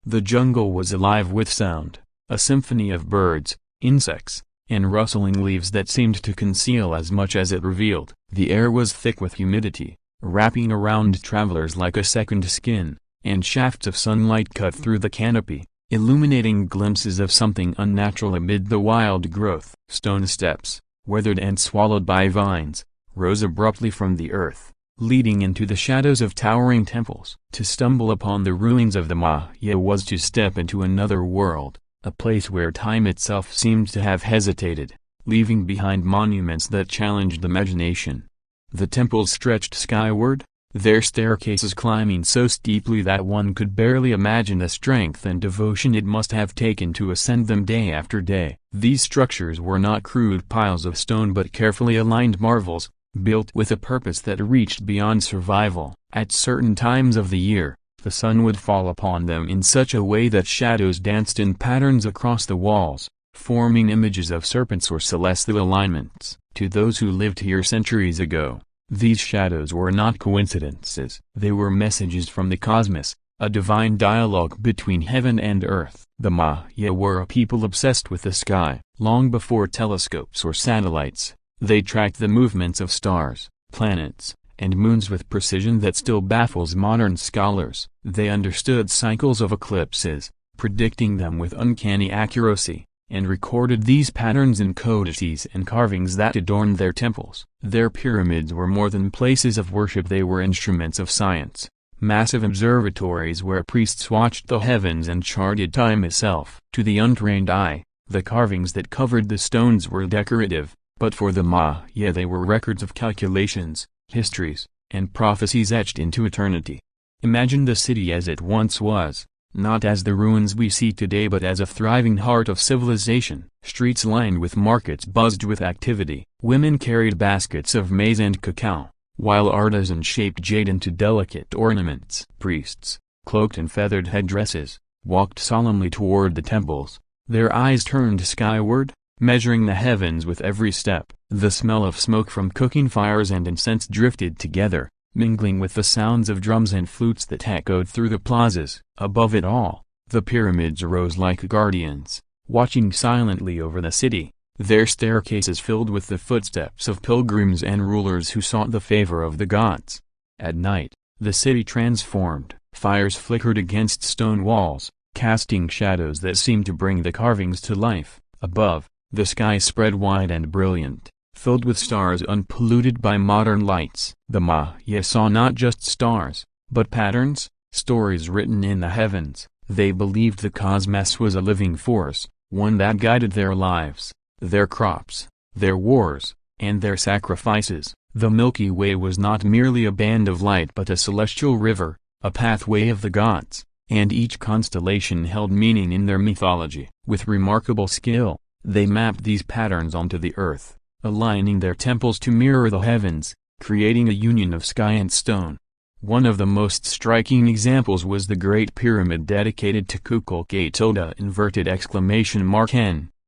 The jungle was alive with sound, a symphony of birds, insects, and rustling leaves that seemed to conceal as much as it revealed. The air was thick with humidity, wrapping around travelers like a second skin, and shafts of sunlight cut through the canopy, illuminating glimpses of something unnatural amid the wild growth. Stone steps, weathered and swallowed by vines, rose abruptly from the earth, leading into the shadows of towering temples. To stumble upon the ruins of the Maya was to step into another world, a place where time itself seemed to have hesitated, leaving behind monuments that challenged imagination. The temples stretched skyward, their staircases climbing so steeply that one could barely imagine the strength and devotion it must have taken to ascend them day after day. These structures were not crude piles of stone but carefully aligned marvels, built with a purpose that reached beyond survival. At certain times of the year, the sun would fall upon them in such a way that shadows danced in patterns across the walls, forming images of serpents or celestial alignments. To those who lived here centuries ago, these shadows were not coincidences. They were messages from the cosmos, a divine dialogue between heaven and earth. The Maya were a people obsessed with the sky. Long before telescopes or satellites, they tracked the movements of stars, planets, and moons with precision that still baffles modern scholars. They understood cycles of eclipses, predicting them with uncanny accuracy, and recorded these patterns in codices and carvings that adorned their temples. Their pyramids were more than places of worship, they were instruments of science, massive observatories where priests watched the heavens and charted time itself. To the untrained eye, the carvings that covered the stones were decorative, but for the Maya they were records of calculations, histories, and prophecies etched into eternity. Imagine the city as it once was, not as the ruins we see today but as a thriving heart of civilization. Streets lined with markets buzzed with activity. Women carried baskets of maize and cacao, while artisans shaped jade into delicate ornaments. Priests, cloaked in feathered headdresses, walked solemnly toward the temples, their eyes turned skyward, measuring the heavens with every step. The smell of smoke from cooking fires and incense drifted together, mingling with the sounds of drums and flutes that echoed through the plazas. Above it all, the pyramids rose like guardians, watching silently over the city, their staircases filled with the footsteps of pilgrims and rulers who sought the favor of the gods. At night, the city transformed. Fires flickered against stone walls, casting shadows that seemed to bring the carvings to life. Above, the sky spread wide and brilliant, filled with stars unpolluted by modern lights. The Maya saw not just stars, but patterns, stories written in the heavens. They believed the cosmos was a living force, one that guided their lives, their crops, their wars, and their sacrifices. The Milky Way was not merely a band of light but a celestial river, a pathway of the gods, and each constellation held meaning in their mythology. With remarkable skill, they mapped these patterns onto the earth, aligning their temples to mirror the heavens, creating a union of sky and stone. One of the most striking examples was the Great Pyramid dedicated to Kukulcatl,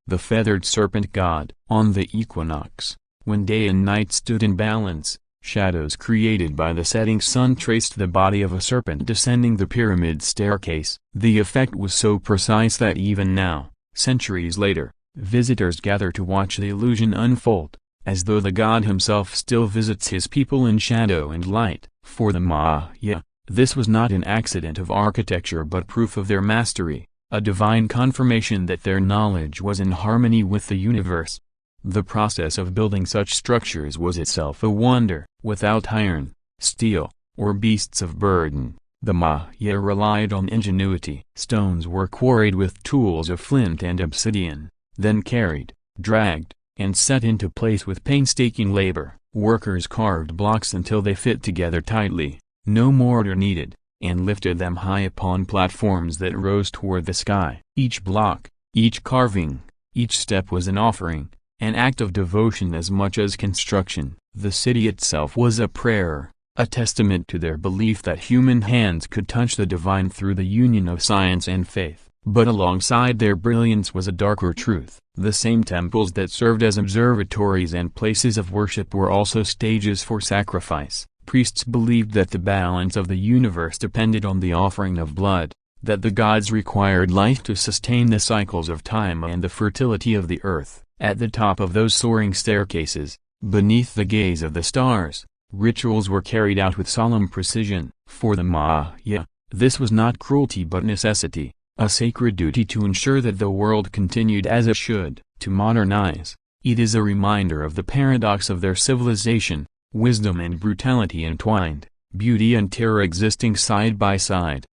the feathered serpent god. On the equinox, when day and night stood in balance, shadows created by the setting sun traced the body of a serpent descending the pyramid staircase. The effect was so precise that even now, centuries later, visitors gather to watch the illusion unfold, as though the god himself still visits his people in shadow and light. For the Maya, this was not an accident of architecture but proof of their mastery, a divine confirmation that their knowledge was in harmony with the universe. The process of building such structures was itself a wonder. Without iron, steel, or beasts of burden, the Maya relied on ingenuity. Stones were quarried with tools of flint and obsidian, then carried, dragged, and set into place with painstaking labor. Workers carved blocks until they fit together tightly, no mortar needed, and lifted them high upon platforms that rose toward the sky. Each block, each carving, each step was an offering, an act of devotion as much as construction. The city itself was a prayer, a testament to their belief that human hands could touch the divine through the union of science and faith. But alongside their brilliance was a darker truth. The same temples that served as observatories and places of worship were also stages for sacrifice. Priests believed that the balance of the universe depended on the offering of blood, that the gods required life to sustain the cycles of time and the fertility of the earth. At the top of those soaring staircases, beneath the gaze of the stars, rituals were carried out with solemn precision. For the Maya, this was not cruelty but necessity, a sacred duty to ensure that the world continued as it should. To modernize, it is a reminder of the paradox of their civilization, wisdom and brutality entwined, beauty and terror existing side by side.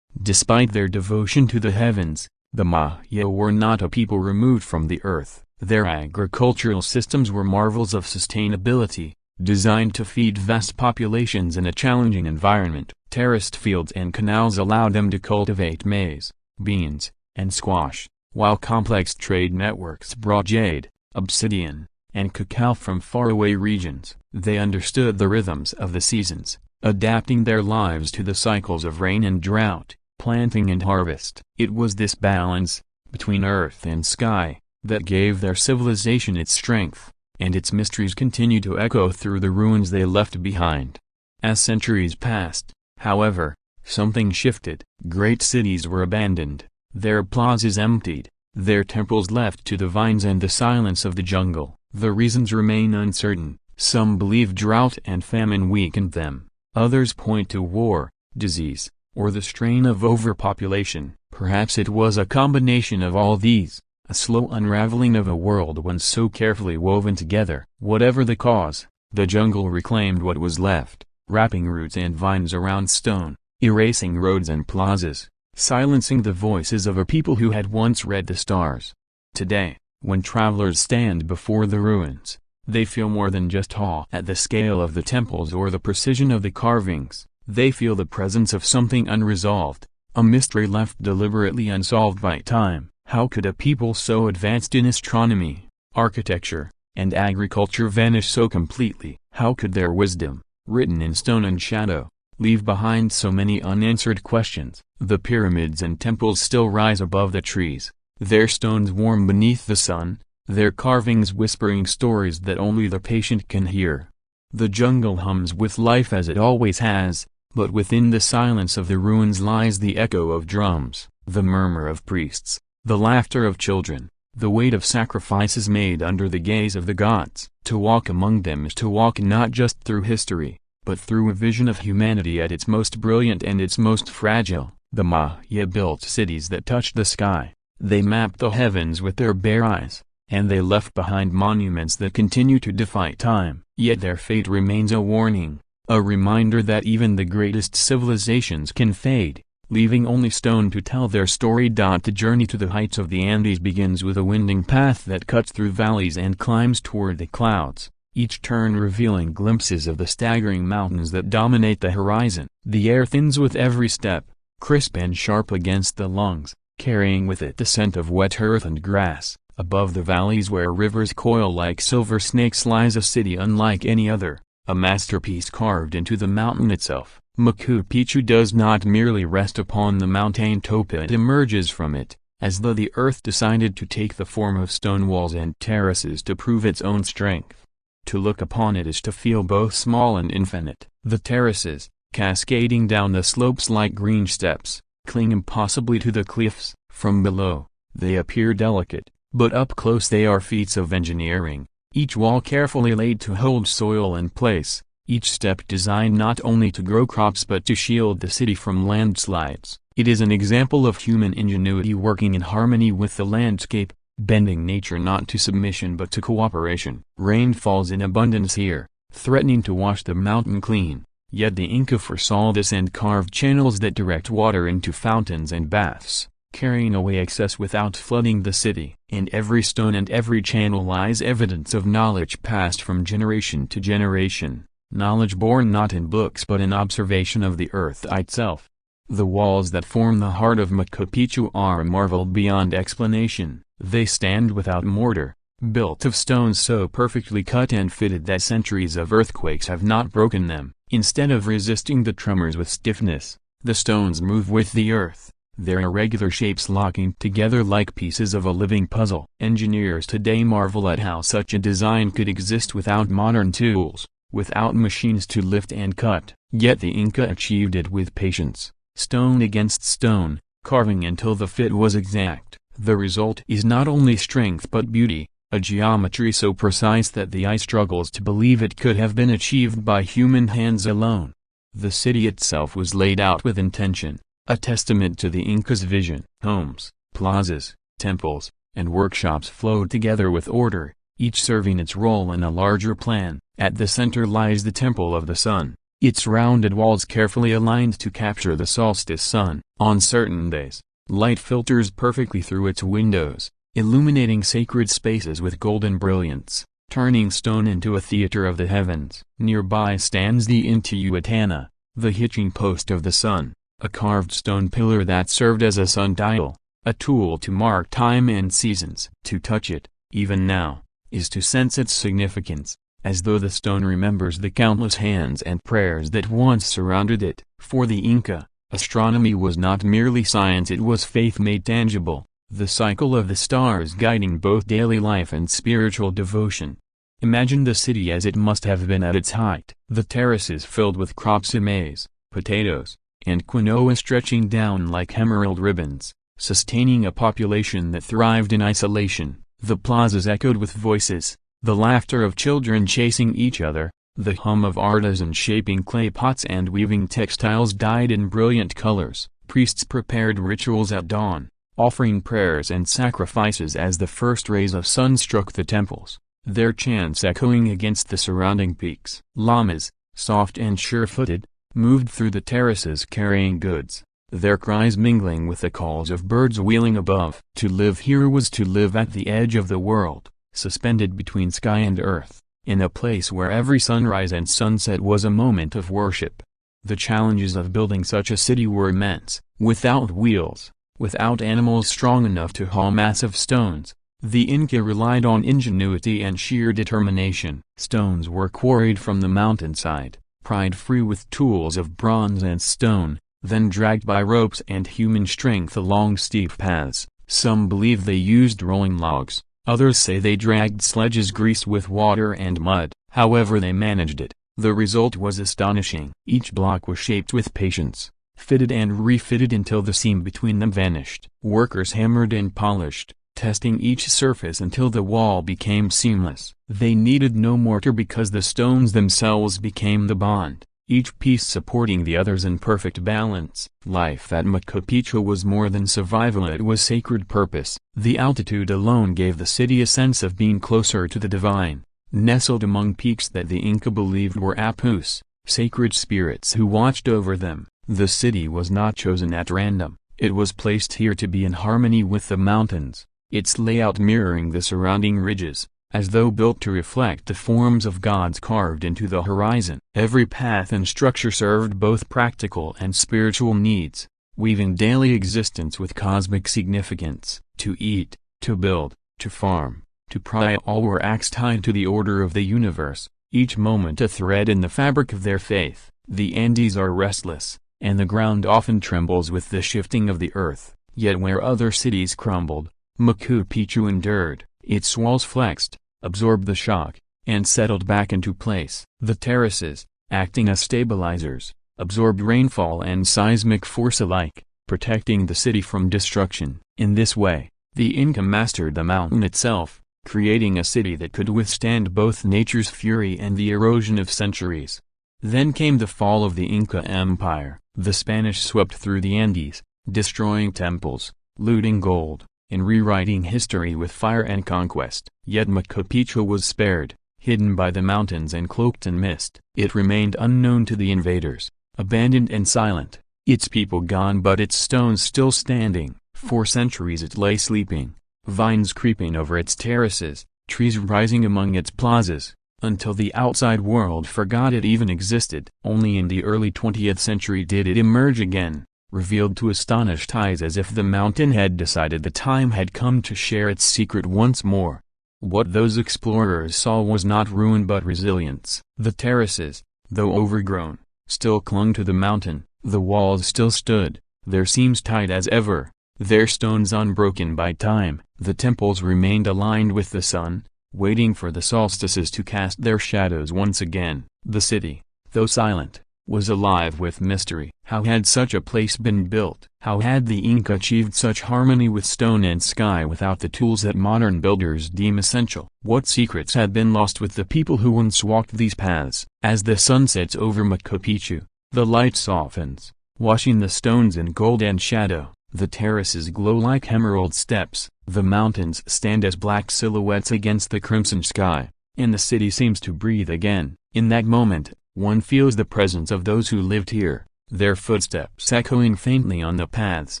Despite their devotion to the heavens, the Maya were not a people removed from the earth. Their agricultural systems were marvels of sustainability, designed to feed vast populations in a challenging environment. Terraced fields and canals allowed them to cultivate maize, beans, and squash, while complex trade networks brought jade, obsidian, and cacao from faraway regions. They understood the rhythms of the seasons, adapting their lives to the cycles of rain and drought, planting and harvest. It was this balance, between earth and sky, that gave their civilization its strength, and its mysteries continue to echo through the ruins they left behind. As centuries passed, however, something shifted. Great cities were abandoned, their plazas emptied, their temples left to the vines and the silence of the jungle. The reasons remain uncertain. Some believe drought and famine weakened them, others point to war, disease, or the strain of overpopulation. Perhaps it was a combination of all these, a slow unraveling of a world once so carefully woven together. Whatever the cause, the jungle reclaimed what was left, wrapping roots and vines around stone, erasing roads and plazas, silencing the voices of a people who had once read the stars. Today, when travelers stand before the ruins, they feel more than just awe at the scale of the temples or the precision of the carvings. They feel the presence of something unresolved, a mystery left deliberately unsolved by time. How could a people so advanced in astronomy, architecture, and agriculture vanish so completely? How could their wisdom, written in stone and shadow, leave behind so many unanswered questions? The pyramids and temples still rise above the trees, their stones warm beneath the sun, their carvings whispering stories that only the patient can hear. The jungle hums with life as it always has, but within the silence of the ruins lies the echo of drums, the murmur of priests, the laughter of children, the weight of sacrifices made under the gaze of the gods. To walk among them is to walk not just through history, but through a vision of humanity at its most brilliant and its most fragile. The Maya built cities that touched the sky, they mapped the heavens with their bare eyes, and they left behind monuments that continue to defy time. Yet their fate remains a warning, a reminder that even the greatest civilizations can fade, leaving only stone to tell their story. The journey to the heights of the Andes begins with a winding path that cuts through valleys and climbs toward the clouds, each turn revealing glimpses of the staggering mountains that dominate the horizon. The air thins with every step, crisp and sharp against the lungs, carrying with it the scent of wet earth and grass. Above the valleys where rivers coil like silver snakes lies a city unlike any other, a masterpiece carved into the mountain itself. Machu Picchu does not merely rest upon the mountain top, it emerges from it, as though the earth decided to take the form of stone walls and terraces to prove its own strength. To look upon it is to feel both small and infinite. The terraces, cascading down the slopes like green steps, cling impossibly to the cliffs. From below, they appear delicate, but up close they are feats of engineering, each wall carefully laid to hold soil in place, each step designed not only to grow crops but to shield the city from landslides. It is an example of human ingenuity working in harmony with the landscape, bending nature not to submission but to cooperation. Rain falls in abundance here, threatening to wash the mountain clean, yet the Inca foresaw this and carved channels that direct water into fountains and baths, carrying away excess without flooding the city. In every stone and every channel lies evidence of knowledge passed from generation to generation, knowledge born not in books but in observation of the earth itself. The walls that form the heart of Machu Picchu are a marvel beyond explanation. They stand without mortar, built of stones so perfectly cut and fitted that centuries of earthquakes have not broken them. Instead of resisting the tremors with stiffness, the stones move with the earth, their irregular shapes locking together like pieces of a living puzzle. Engineers today marvel at how such a design could exist without modern tools, without machines to lift and cut. Yet the Inca achieved it with patience, stone against stone, carving until the fit was exact. The result is not only strength but beauty, a geometry so precise that the eye struggles to believe it could have been achieved by human hands alone. The city itself was laid out with intention, a testament to the Inca's vision. Homes, plazas, temples, and workshops flowed together with order, each serving its role in a larger plan. At the center lies the Temple of the Sun, its rounded walls carefully aligned to capture the solstice sun. On certain days, light filters perfectly through its windows, illuminating sacred spaces with golden brilliance, turning stone into a theater of the heavens. Nearby stands the Intihuatana, the hitching post of the sun, a carved stone pillar that served as a sundial, a tool to mark time and seasons. To touch it, even now, is to sense its significance, as though the stone remembers the countless hands and prayers that once surrounded it. For the Inca, astronomy was not merely science, it was faith made tangible, the cycle of the stars guiding both daily life and spiritual devotion. Imagine the city as it must have been at its height, the terraces filled with crops of maize, potatoes, and quinoa stretching down like emerald ribbons, sustaining a population that thrived in isolation. The plazas echoed with voices, the laughter of children chasing each other, the hum of artisans shaping clay pots and weaving textiles dyed in brilliant colors. Priests prepared rituals at dawn, offering prayers and sacrifices as the first rays of sun struck the temples, their chants echoing against the surrounding peaks. Llamas, soft and sure-footed, moved through the terraces carrying goods, their cries mingling with the calls of birds wheeling above. To live here was to live at the edge of the world, suspended between sky and earth, in a place where every sunrise and sunset was a moment of worship. The challenges of building such a city were immense. Without wheels, without animals strong enough to haul massive stones, the Inca relied on ingenuity and sheer determination. Stones were quarried from the mountainside, pried free with tools of bronze and stone, then dragged by ropes and human strength along steep paths. Some believe they used rolling logs, others say they dragged sledges greased with water and mud. However they managed it, the result was astonishing. Each block was shaped with patience, fitted and refitted until the seam between them vanished. Workers hammered and polished, testing each surface until the wall became seamless. They needed no mortar because the stones themselves became the bond, each piece supporting the others in perfect balance. Life at Machu Picchu was more than survival, it was sacred purpose. The altitude alone gave the city a sense of being closer to the divine. Nestled among peaks that the Inca believed were apus, sacred spirits who watched over them, the city was not chosen at random. It was placed here to be in harmony with the mountains, its layout mirroring the surrounding ridges, as though built to reflect the forms of gods carved into the horizon. Every path and structure served both practical and spiritual needs, weaving daily existence with cosmic significance. To eat, to build, to farm, to pray, all were acts tied to the order of the universe, each moment a thread in the fabric of their faith. The Andes are restless, and the ground often trembles with the shifting of the earth, yet where other cities crumbled, Machu Picchu endured. Its walls flexed, absorbed the shock, and settled back into place. The terraces, acting as stabilizers, absorbed rainfall and seismic force alike, protecting the city from destruction. In this way, the Inca mastered the mountain itself, creating a city that could withstand both nature's fury and the erosion of centuries. Then came the fall of the Inca Empire. The Spanish swept through the Andes, destroying temples, looting gold, and rewriting history with fire and conquest. Yet Machu Picchu was spared, hidden by the mountains and cloaked in mist. It remained unknown to the invaders, abandoned and silent, its people gone but its stones still standing. For centuries it lay sleeping, vines creeping over its terraces, trees rising among its plazas, until the outside world forgot it even existed. Only in the early 20th century did it emerge again, revealed to astonished eyes as if the mountain had decided the time had come to share its secret once more. What those explorers saw was not ruin but resilience. The terraces, though overgrown, still clung to the mountain, the walls still stood, their seams tight as ever, their stones unbroken by time. The temples remained aligned with the sun, waiting for the solstices to cast their shadows once again. The city, though silent, was alive with mystery. How had such a place been built? How had the Inca achieved such harmony with stone and sky without the tools that modern builders deem essential? What secrets had been lost with the people who once walked these paths? As the sun sets over Machu Picchu, the light softens, washing the stones in gold and shadow. The terraces glow like emerald steps, the mountains stand as black silhouettes against the crimson sky, and the city seems to breathe again. In that moment, one feels the presence of those who lived here, their footsteps echoing faintly on the paths,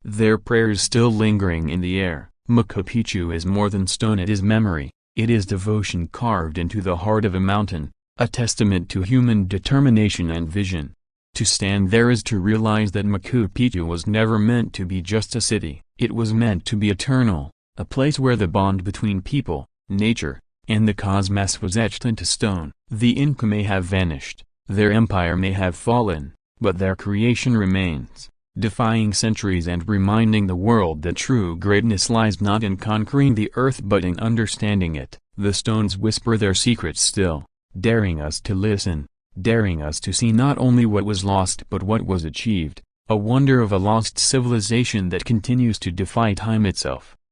their prayers still lingering in the air. Machu Picchu is more than stone, it is memory, it is devotion carved into the heart of a mountain, a testament to human determination and vision. To stand there is to realize that Machu Picchu was never meant to be just a city. It was meant to be eternal, a place where the bond between people, nature, and the cosmos was etched into stone. The Inca may have vanished, their empire may have fallen, but their creation remains, defying centuries and reminding the world that true greatness lies not in conquering the earth but in understanding it. The stones whisper their secrets still, daring us to listen, daring us to see not only what was lost but what was achieved, a wonder of a lost civilization that continues to defy time itself.